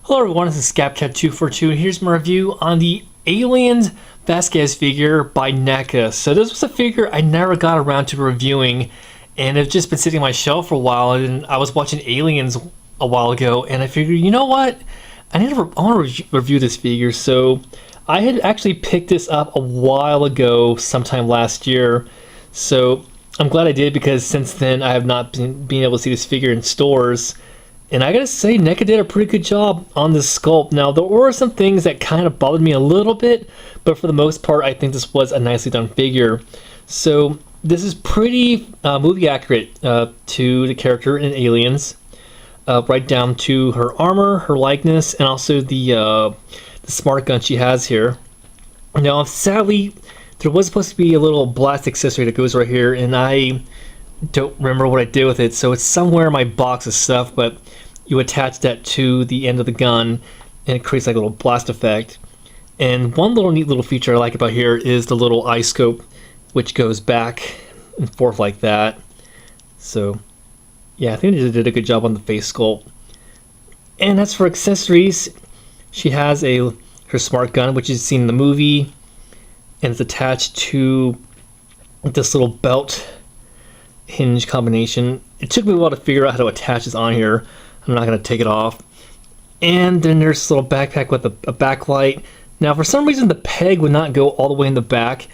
Hello everyone, this is Sculpt242 and here's my review on the Aliens Vasquez figure by NECA. So this was a figure I never got around to reviewing and it's just been sitting on my shelf for a while, and I was watching Aliens a while ago and I figured, you know what? I want to review this figure. So I had actually picked this up a while ago, sometime last year. So I'm glad I did, because since then I have not been able to see this figure in stores. And I gotta say, NECA did a pretty good job on this sculpt. Now, there were some things that kind of bothered me a little bit, but for the most part, I think this was a nicely done figure. So this is pretty movie accurate to the character in Aliens, right down to her armor, her likeness, and also the smart gun she has here. Now, sadly, there was supposed to be a little blast accessory that goes right here, and I don't remember what I did with it, so it's somewhere in my box of stuff, but you attach that to the end of the gun and it creates like a little blast effect. And one little neat little feature I like about here is the little eye scope, which goes back and forth like that. So yeah, I think they did a good job on the face sculpt. And as for accessories, she has her smart gun, which is seen in the movie, and it's attached to this little belt hinge combination. It took me a while to figure out how to attach this on here. I'm not going to take it off. And then there's this little backpack with a backlight. Now, for some reason, the peg would not go all the way in the back.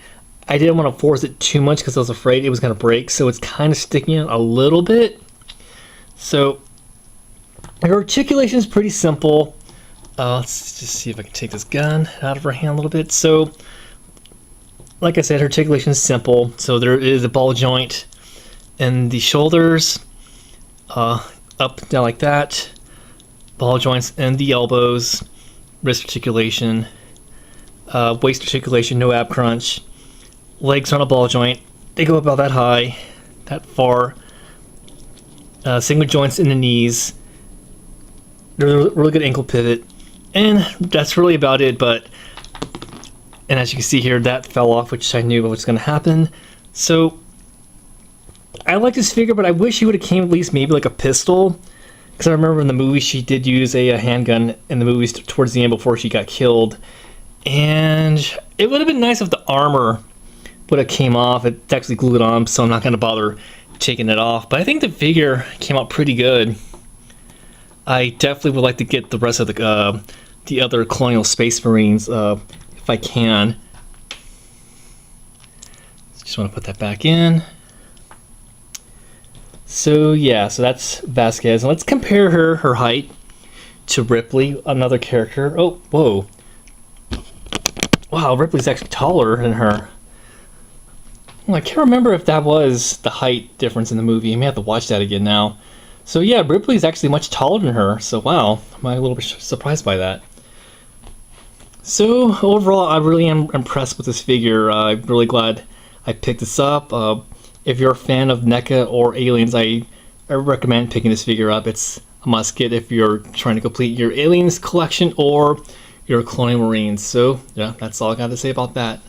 I didn't want to force it too much because I was afraid it was going to break, so it's kind of sticking out a little bit. So her articulation is pretty simple. Let's just see if I can take this gun out of her hand a little bit. So, like I said, her articulation is simple. So there is a ball joint and the shoulders, up, down like that, ball joints, and the elbows, wrist articulation, waist articulation, no ab crunch, legs on a ball joint, they go about that high, that far, single joints in the knees, really good ankle pivot, and that's really about it. And as you can see here, that fell off, which I knew was going to happen. So I like this figure, but I wish he would have came at least maybe like a pistol, because I remember in the movie she did use a handgun in the movies towards the end before she got killed. And it would have been nice if the armor would have came off. It's actually glued on, so I'm not going to bother taking it off. But I think the figure came out pretty good. I definitely would like to get the rest of the other Colonial Space Marines if I can. Just want to put that back in. So yeah, so that's Vasquez. And let's compare her height to Ripley, another character. Oh, whoa. Wow, Ripley's actually taller than her. Well, I can't remember if that was the height difference in the movie. I may have to watch that again now. So yeah, Ripley's actually much taller than her. So wow, I'm a little bit surprised by that. So overall, I really am impressed with this figure. I'm really glad I picked this up. If you're a fan of NECA or Aliens, I recommend picking this figure up. It's a must get if you're trying to complete your Aliens collection or your Colonial Marines. So yeah, that's all I got to say about that.